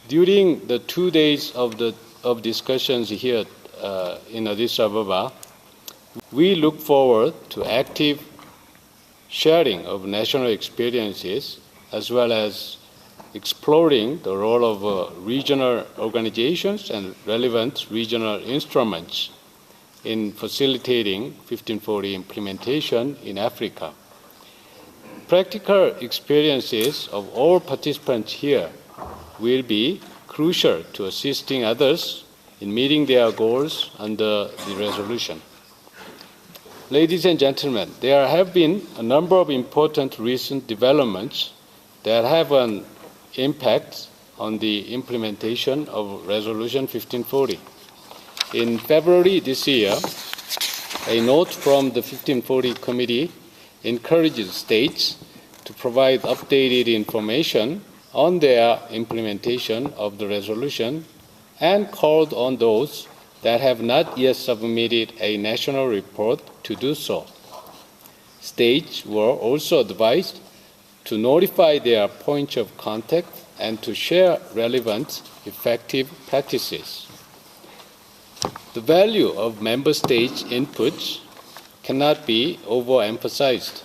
During the 2 days of discussions here in Addis Ababa, we look forward to active sharing of national experiences as well as exploring the role of regional organizations and relevant regional instruments in facilitating 1540 implementation in Africa. Practical experiences of all participants here will be crucial to assisting others in meeting their goals under the resolution. Ladies and gentlemen, there have been a number of important recent developments that have an impact on the implementation of Resolution 1540. In February this year, a note from the 1540 Committee encourages states to provide updated information on their implementation of the resolution and called on those that have not yet submitted a national report to do so. States were also advised to notify their points of contact and to share relevant, effective practices. The value of member states' inputs cannot be overemphasized.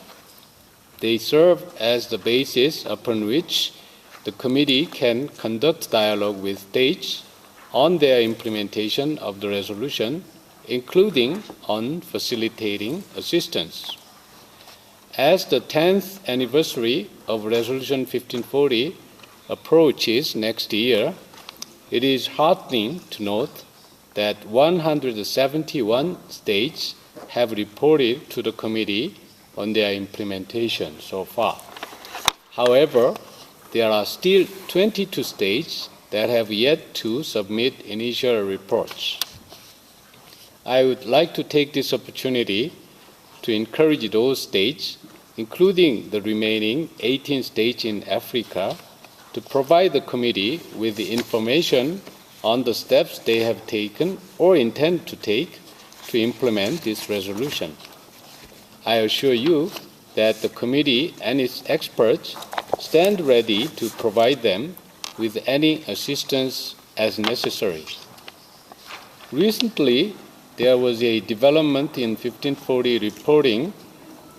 They serve as the basis upon which the committee can conduct dialogue with states on their implementation of the resolution, including on facilitating assistance. As the 10th anniversary of Resolution 1540 approaches next year, it is heartening to note that 171 states have reported to the committee on their implementation so far. However, there are still 22 states that have yet to submit initial reports. I would like to take this opportunity to encourage those states, including the remaining 18 states in Africa, to provide the committee with the information on the steps they have taken or intend to take to implement this resolution. I assure you that the committee and its experts stand ready to provide them with any assistance as necessary. Recently, there was a development in 1540 reporting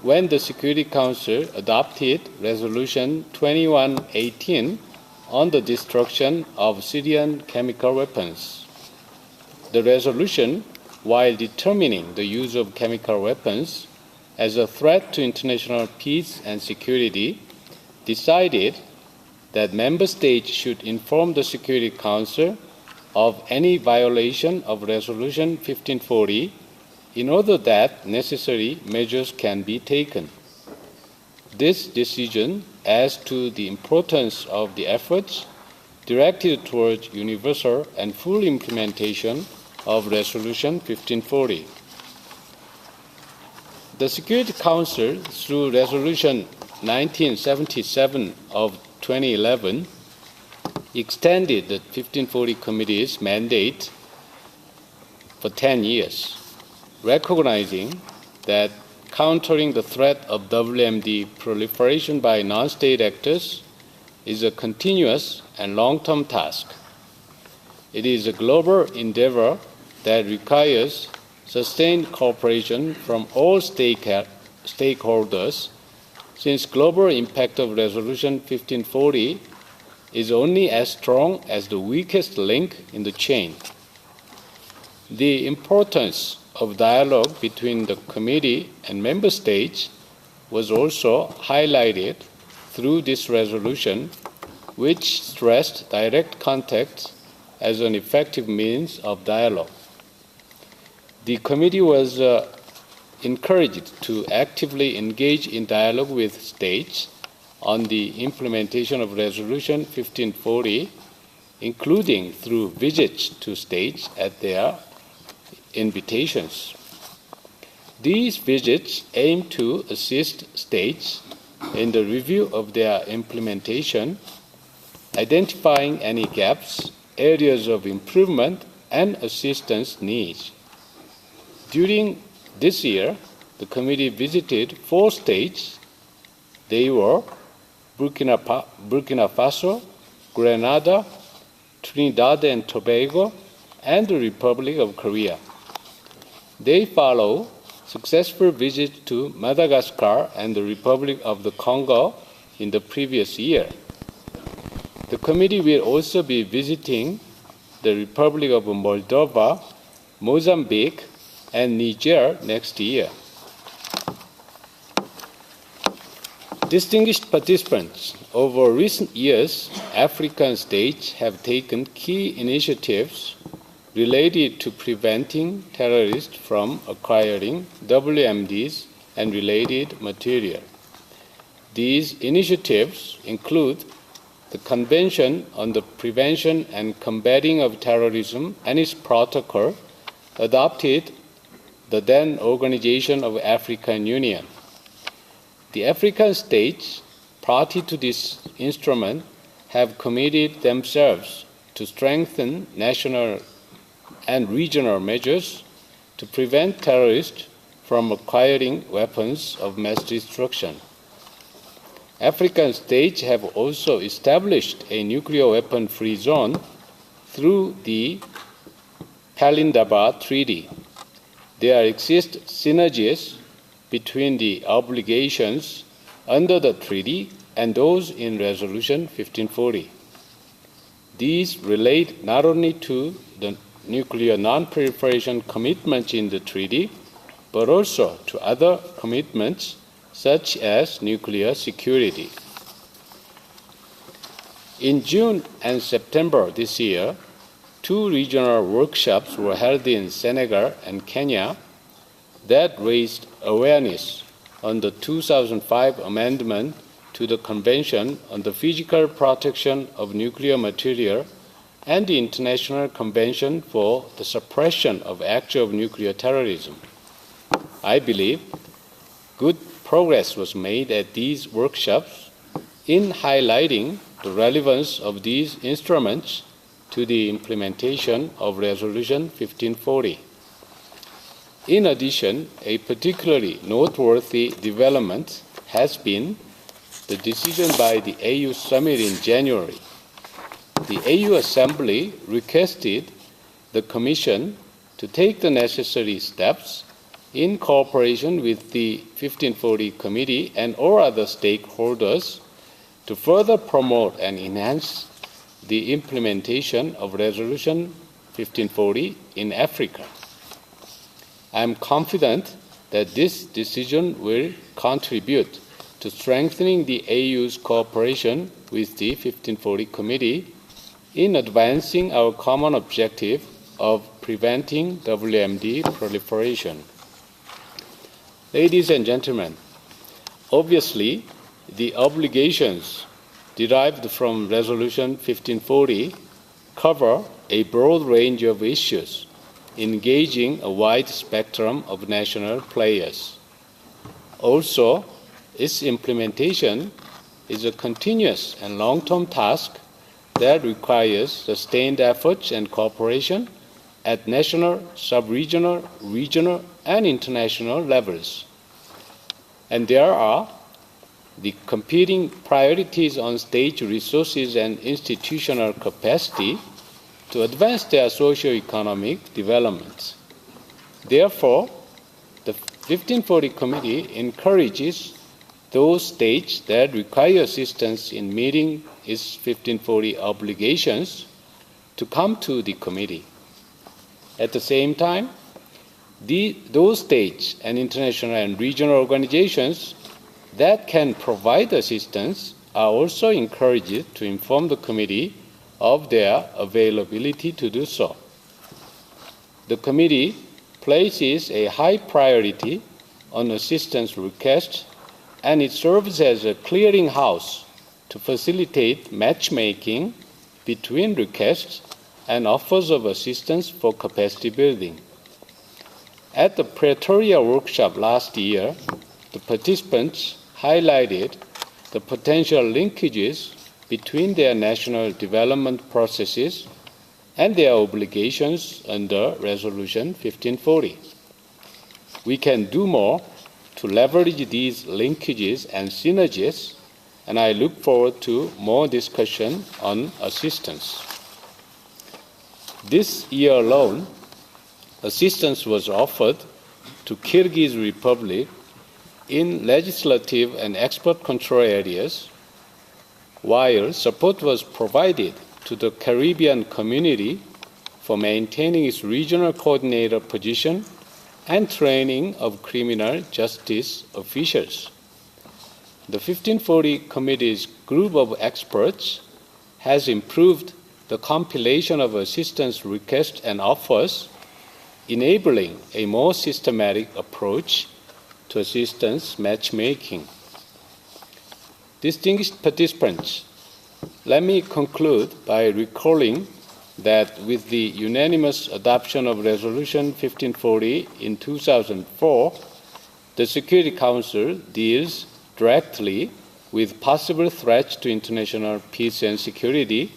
when the Security Council adopted Resolution 2118 on the destruction of Syrian chemical weapons. The resolution, while determining the use of chemical weapons as a threat to international peace and security, decided that member states should inform the Security Council of any violation of Resolution 1540 in order that necessary measures can be taken. This decision as to the importance of the efforts directed towards universal and full implementation of Resolution 1540. The Security Council, through Resolution 1977 of 2011, extended the 1540 Committee's mandate for 10 years, recognizing that countering the threat of WMD proliferation by non-state actors is a continuous and long-term task. It is a global endeavor that requires sustained cooperation from all stakeholders, since global impact of Resolution 1540 is only as strong as the weakest link in the chain. The importance of dialogue between the committee and member states was also highlighted through this resolution, which stressed direct contact as an effective means of dialogue. The committee was encouraged to actively engage in dialogue with states on the implementation of Resolution 1540, including through visits to states at their invitations. These visits aim to assist states in the review of their implementation, identifying any gaps, areas of improvement, and assistance needs. During this year, the committee visited 4 states. They were Burkina Faso, Grenada, Trinidad and Tobago, and the Republic of Korea. They follow successful visits to Madagascar and the Republic of the Congo in the previous year. The committee will also be visiting the Republic of Moldova, Mozambique, and Niger next year. Distinguished participants, over recent years, African states have taken key initiatives related to preventing terrorists from acquiring WMDs and related material. These initiatives include the Convention on the Prevention and Combating of Terrorism and its protocol, adopted the then Organization of African Union. The African states, party to this instrument, have committed themselves to strengthen national and regional measures to prevent terrorists from acquiring weapons of mass destruction. African states have also established a nuclear weapon-free zone through the Palindaba Treaty. There exist synergies between the obligations under the treaty and those in Resolution 1540. These relate not only to the nuclear non-proliferation commitments in the treaty, but also to other commitments such as nuclear security. In June and September this year, 2 regional workshops were held in Senegal and Kenya that raised awareness on the 2005 amendment to the Convention on the Physical Protection of Nuclear Material and the International Convention for the Suppression of Acts of Nuclear Terrorism. I believe good progress was made at these workshops in highlighting the relevance of these instruments to the implementation of Resolution 1540. In addition, a particularly noteworthy development has been the decision by the AU Summit in January. The AU Assembly requested the Commission to take the necessary steps in cooperation with the 1540 Committee and all other stakeholders to further promote and enhance the implementation of Resolution 1540 in Africa. I am confident that this decision will contribute to strengthening the AU's cooperation with the 1540 Committee in advancing our common objective of preventing WMD proliferation. Ladies and gentlemen, obviously, the obligations derived from Resolution 1540 cover a broad range of issues, engaging a wide spectrum of national players. Also, its implementation is a continuous and long-term task that requires sustained efforts and cooperation at national, sub-regional, regional, and international levels. And there are the competing priorities on state resources and institutional capacity to advance their socio-economic development. Therefore, the 1540 Committee encourages those states that require assistance in meeting its 1540 obligations to come to the Committee. At the same time, those states and international and regional organizations that can provide assistance are also encouraged to inform the Committee of their availability to do so. The Committee places a high priority on assistance requests, and it serves as a clearinghouse to facilitate matchmaking between requests and offers of assistance for capacity building. At the Pretoria workshop last year, the participants highlighted the potential linkages between their national development processes and their obligations under Resolution 1540. We can do more to leverage these linkages and synergies, and I look forward to more discussion on assistance. This year alone, assistance was offered to Kyrgyz Republic in legislative and export control areas, while support was provided to the Caribbean community for maintaining its regional coordinator position and training of criminal justice officials. The 1540 Committee's group of experts has improved the compilation of assistance requests and offers, enabling a more systematic approach to assistance matchmaking. Distinguished participants, let me conclude by recalling that with the unanimous adoption of Resolution 1540 in 2004, the Security Council deals directly with possible threats to international peace and security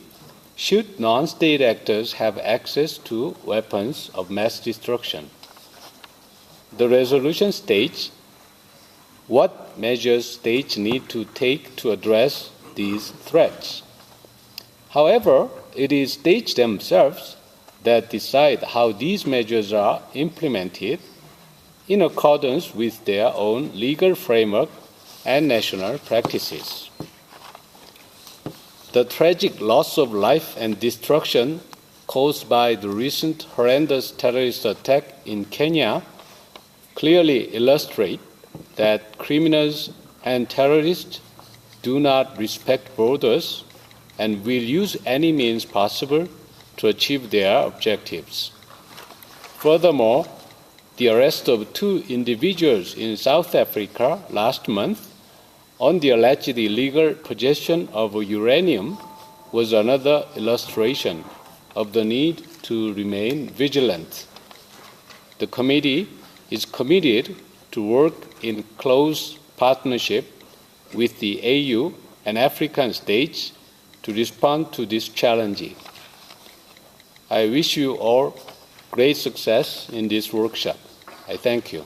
should non-state actors have access to weapons of mass destruction. The resolution states what measures states need to take to address these threats. However, it is states themselves that decide how these measures are implemented in accordance with their own legal framework and national practices. The tragic loss of life and destruction caused by the recent horrendous terrorist attack in Kenya clearly illustrate that criminals and terrorists do not respect borders and will use any means possible to achieve their objectives. Furthermore, the arrest of 2 individuals in South Africa last month on the alleged illegal possession of uranium was another illustration of the need to remain vigilant. The committee is committed to work in close partnership with the AU and African states to respond to this challenge. I wish you all great success in this workshop. I thank you.